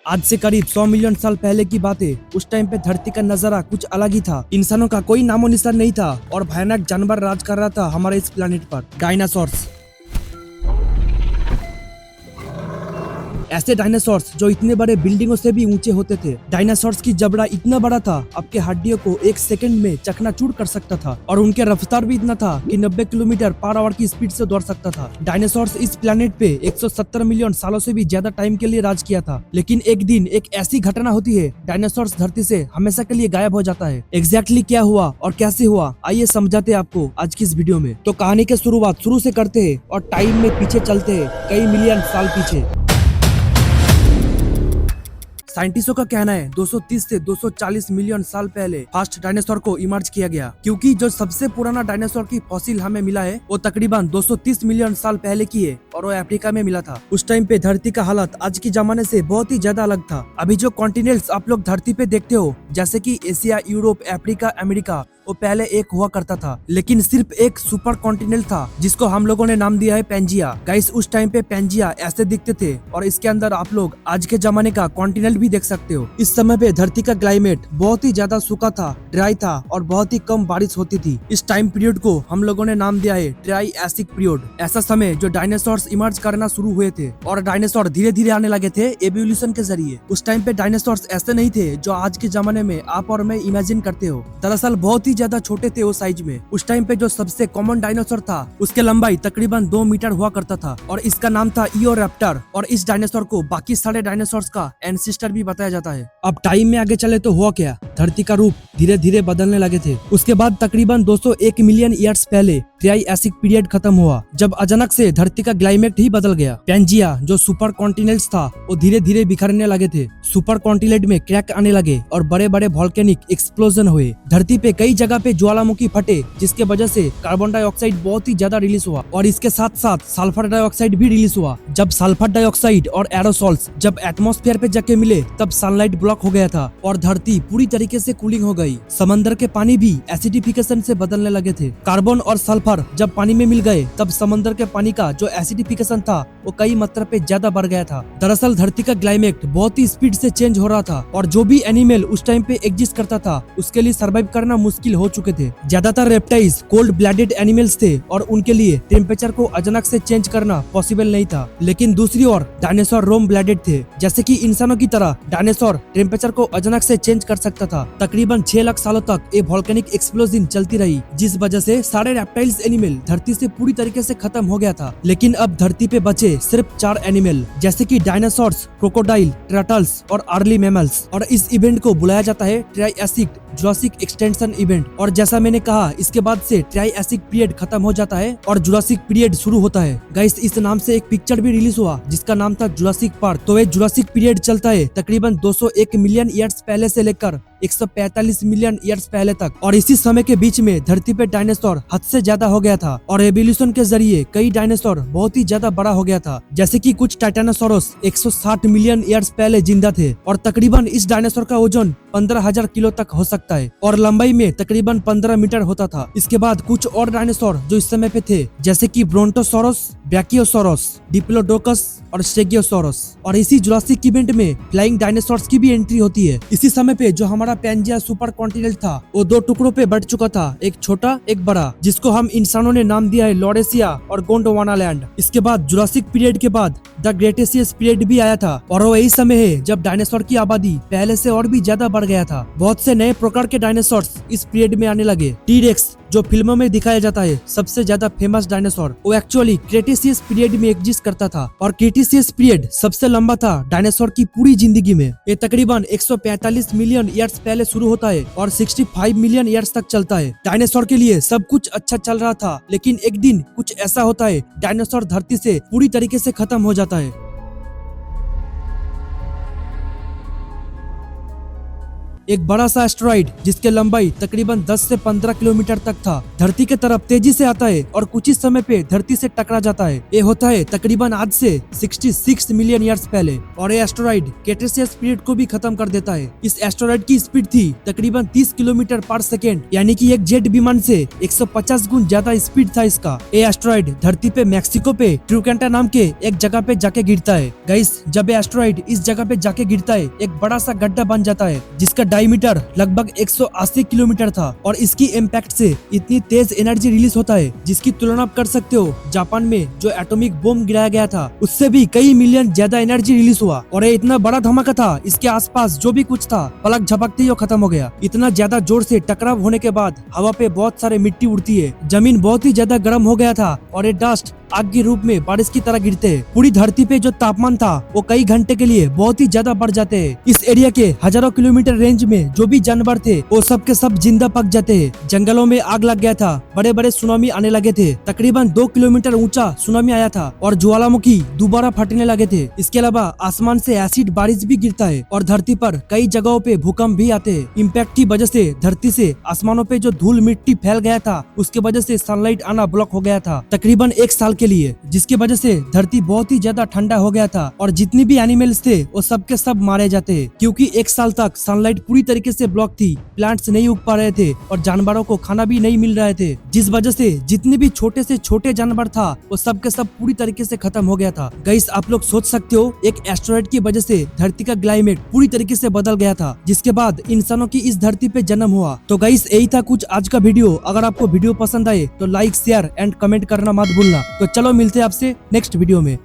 आज से करीब 100 मिलियन साल पहले की बात है। उस टाइम पे धरती का नजारा कुछ अलग ही था। इंसानों का कोई नामो निशान नहीं था और भयानक जानवर राज कर रहा था हमारे इस प्लेनेट पर, डायनासोर्स। ऐसे डायनासोर्स जो इतने बड़े बिल्डिंगों से भी ऊंचे होते थे। डायनासोर्स की जबड़ा इतना बड़ा था आपके हड्डियों को 1 सेकंड में चकनाचूर कर सकता था और उनके रफ्तार भी इतना था कि 90 किलोमीटर पर आवर की स्पीड से दौड़ सकता था। डायनासोर्स इस प्लेनेट पे 170 मिलियन सालों से भी ज्यादा टाइम के लिए राज किया था। लेकिन एक दिन एक ऐसी घटना होती है, डायनासोर्स धरती से हमेशा के लिए गायब हो जाता है। एग्जैक्टली क्या हुआ और कैसे हुआ, आइए समझाते हैं आपको आज की इस वीडियो में। तो कहानी की शुरुआत शुरू से करते हैं और टाइम में पीछे चलते हैं कई मिलियन साल पीछे। साइंटिस्टों का कहना है 230 से 240 मिलियन साल पहले फर्स्ट डायनासोर को इमर्ज किया गया, क्योंकि जो सबसे पुराना डायनासोर की फॉसिल हमें मिला है वो तकरीबन 230 मिलियन साल पहले की है और वो अफ्रीका में मिला था। उस टाइम पे धरती का हालत आज के जमाने से बहुत ही ज्यादा अलग था। अभी जो कॉन्टिनेंट्स आप लोग धरती पे देखते हो, जैसे कि एशिया, यूरोप, अफ्रीका, अमेरिका, वो पहले एक हुआ करता था, लेकिन सिर्फ एक सुपर कॉन्टिनेंट था जिसको हम लोगों ने नाम दिया है पेंजिया। गाइस, उस टाइम पे पेंजिया ऐसे दिखते थे और इसके अंदर आप लोग आज के जमाने का कॉन्टिनेंट भी देख सकते हो। इस समय पे धरती का क्लाइमेट बहुत ही ज्यादा सूखा था, ड्राई था और बहुत ही कम बारिश होती थी। इस टाइम पीरियड को हम लोगों ने नाम दिया है ट्राइएसिक पीरियड। ऐसा समय जो डायनासोर्स इमर्ज करना शुरू हुए थे और डायनासोर धीरे धीरे आने लगे थे एवोल्यूशन के जरिए। उस टाइम पे डायनासोर्स ऐसे नहीं थे जो आज के जमाने में आप और मैं इमेजिन करते हो। दरअसल बहुत ही ज्यादा छोटे थे वो साइज में। उस टाइम पे जो सबसे कॉमन डायनासोर था उसके लंबाई तकरीबन 2 मीटर हुआ करता था और इसका नाम था ईओरैप्टर। और इस डायनासोर को बाकी सारे डायनासोर्स का एंसेस्टर भी बताया जाता है। अब टाइम में आगे चले तो हुआ क्या, धरती का रूप धीरे धीरे बदलने लगे थे। उसके बाद तकरीबन 201 मिलियन ईयर्स पहले ट्राइएसिक पीरियड खत्म हुआ, जब अचानक से धरती का क्लाइमेट ही बदल गया। पेंजिया जो सुपर कॉन्टिनेंट्स था वो धीरे धीरे बिखरने लगे थे। सुपर कॉन्टिनेंट में क्रैक आने लगे और बड़े बड़े वोल्केनिक एक्सप्लोजन हुए। धरती पे कई जगह पे ज्वालामुखी फटे, जिसके वजह से कार्बन डाइऑक्साइड बहुत ही ज्यादा रिलीज हुआ और इसके साथ साथ सल्फर डाइऑक्साइड भी रिलीज हुआ। जब सल्फर डाइऑक्साइड और एरोसॉल्स जब एटमॉस्फेयर पे जाके मिले तब सनलाइट ब्लॉक हो गया था और धरती पूरी तरीके से कूलिंग हो गई। समंदर के पानी भी एसिडिफिकेशन से बदलने लगे थे। कार्बन और सल्फर जब पानी में मिल गए तब समंदर के पानी का जो एसिडिफिकेशन था वो कई मात्रा पे ज्यादा बढ़ गया था। दरअसल धरती का क्लाइमेट बहुत ही स्पीड से चेंज हो रहा था और जो भी एनिमल उस टाइम पे एग्जिस्ट करता था उसके लिए सर्वाइव करना मुश्किल हो चुके थे। ज्यादातर रेप्टाइल्स कोल्ड ब्लडेड एनिमल्स थे और उनके लिए टेम्परेचर को अचानक से चेंज करना पॉसिबल नहीं था। लेकिन दूसरी ओर डायनासोर रोम ब्लडेड थे, जैसे कि इंसानों की तरह डायनासोर टेम्परेचर को अचानक से चेंज कर सकता था। तकरीबन 6 लाख सालों तक ये वोल्केनिक एक्सप्लोजन चलती रही, जिस वजह से सारे रेप्टाइल्स एनिमल धरती से पूरी तरीके से खत्म हो गया था। लेकिन अब धरती पे बचे सिर्फ 4 एनिमल, जैसे कि डायनासोर्स, क्रोकोडाइल, टर्टल्स और अर्ली मैमल्स। और इस इवेंट को बुलाया जाता है ट्राइएसिक जुरासिक एक्सटेंशन इवेंट। और जैसा मैंने कहा, इसके बाद से ट्राइएसिक पीरियड खत्म हो जाता है और जुरासिक पीरियड शुरू होता है। गाइस, इस नाम से एक पिक्चर भी रिलीज हुआ जिसका नाम था जुरासिक पार्क। तो ये जुरासिक पीरियड चलता है तकरीबन 201 मिलियन ईयर्स पहले से लेकर 145 मिलियन ईयर्स पहले तक। और इसी समय के बीच में धरती पे डायनासोर हद से ज्यादा हो गया था और एवोल्यूशन के जरिए कई डायनासोर बहुत ही ज्यादा बड़ा हो गया था। जैसे कि कुछ टाइटानोसोरस 160 मिलियन ईयर्स पहले जिंदा थे और तकरीबन इस डायनासोर का वजन 15,000 किलो तक हो सकता है और लंबाई में तकरीबन 15 मीटर होता था। इसके बाद कुछ और डायनासोर जो इस समय पे थे, जैसे कि ब्रोंटोसोरस, ब्रैकियोसोरस, डिप्लोडोकस और स्टेगियोसोरस। और इसी जुरासिक इवेंट में फ्लाइंग डायनासोर्स की भी एंट्री होती है। इसी समय पे जो हमारा पेंजिया सुपर कॉन्टिनेंट था वो 2 टुकड़ों पे बट चुका था, एक छोटा एक बड़ा, जिसको हम इंसानों ने नाम दिया है लॉरेशिया और गोंडवाना लैंड। इसके बाद जुरासिक पीरियड के बाद द ग्रेटेशियस पीरियड भी आया था और वो यही समय है जब डायनासोर की आबादी पहले से और भी ज्यादा बढ़ गया था। बहुत से नए प्रकार के डायनासोर्स इस पीरियड में आने लगे। टी-रेक्स जो फिल्मों में दिखाया जाता है सबसे ज्यादा फेमस डायनासोर, वो एक्चुअली क्रेटेशियस पीरियड में एग्जिस्ट करता था और क्रेटेशियस पीरियड सबसे लंबा था डायनासोर की पूरी जिंदगी में। ये तकरीबन 145 मिलियन ईयर्स पहले शुरू होता है और 65 मिलियन ईयर्स तक चलता है। डायनासोर के लिए सब कुछ अच्छा चल रहा था, लेकिन एक दिन कुछ ऐसा होता है, डायनासोर धरती से पूरी तरीके से खत्म हो जाता है। एक बड़ा सा एस्टेरॉइड जिसके लंबाई तकरीबन 10 से 15 किलोमीटर तक था, धरती के तरफ तेजी से आता है और कुछ ही समय पे धरती से टकरा जाता है। ये होता है तकरीबन आज से 66 मिलियन ईयर्स पहले और ये एस्टेरॉइड क्रेटेशियस पीरियड को भी खत्म कर देता है। इस एस्टेरॉइड की स्पीड थी तकरीबन 30 किलोमीटर पर सेकेंड, यानी कि एक जेट विमान से 150 गुना ज्यादा स्पीड था इसका। ये एस्टेरॉइड धरती पे मैक्सिको पे ट्रूकेंटा नाम के एक जगह पे जाके गिरता है। गाइस, जब ये एस्टेरॉइड इस जगह पे जाके गिरता है, एक बड़ा सा गड्ढा बन जाता है जिसका डायमीटर लगभग 180 किलोमीटर था और इसकी इम्पैक्ट से इतनी तेज एनर्जी रिलीज होता है जिसकी तुलना आप कर सकते हो जापान में जो एटॉमिक बम गिराया गया था उससे भी कई मिलियन ज्यादा एनर्जी रिलीज हुआ। और ये इतना बड़ा धमाका था, इसके आसपास जो भी कुछ था पलक झपकते ही वो खत्म हो गया। इतना ज्यादा जोर से टकराव होने के बाद हवा पे बहुत सारे मिट्टी उड़ती है, जमीन बहुत ही ज्यादा गर्म हो गया था और ये डस्ट आग के रूप में बारिश की तरह गिरते हैं। पूरी धरती पे जो तापमान था वो कई घंटे के लिए बहुत ही ज्यादा बढ़ जाते हैं। इस एरिया के हजारों किलोमीटर रेंज में जो भी जानवर थे वो सब के सब जिंदा पक जाते हैं। जंगलों में आग लग गया था, बड़े बड़े सुनामी आने लगे थे, तकरीबन 2 किलोमीटर ऊंचा सुनामी आया था और ज्वालामुखी दोबारा फटने लगे थे। इसके अलावा आसमान से एसिड बारिश भी गिरता है और धरती पर कई जगहों पे भूकंप भी आते हैं। इम्पैक्ट की वजह से धरती से आसमानों पे जो धूल मिट्टी फैल गया था उसके वजह से सनलाइट आना ब्लॉक हो गया था तकरीबन 1 साल के लिए, जिसकी वजह से धरती बहुत ही ज्यादा ठंडा हो गया था और जितनी भी एनिमल्स थे वो सब के सब मारे जाते हैं क्योंकि 1 साल तक सनलाइट पूरी तरीके से ब्लॉक थी, प्लांट्स नहीं उग पा रहे थे और जानवरों को खाना भी नहीं मिल रहे थे, जिस वजह से जितने भी छोटे से छोटे जानवर था वो सब के सब पूरी तरीके से खत्म हो गया था। गाइस, आप लोग सोच सकते हो एक एस्टेरॉइड की वजह से धरती का क्लाइमेट पूरी तरीके से बदल गया था, जिसके बाद इंसानों की इस धरती पे जन्म हुआ। तो गाइस, यही था कुछ आज का वीडियो। अगर आपको वीडियो पसंद आए तो लाइक, शेयर एंड कमेंट करना मत भूलना। तो चलो मिलते हैं आपसे नेक्स्ट वीडियो में।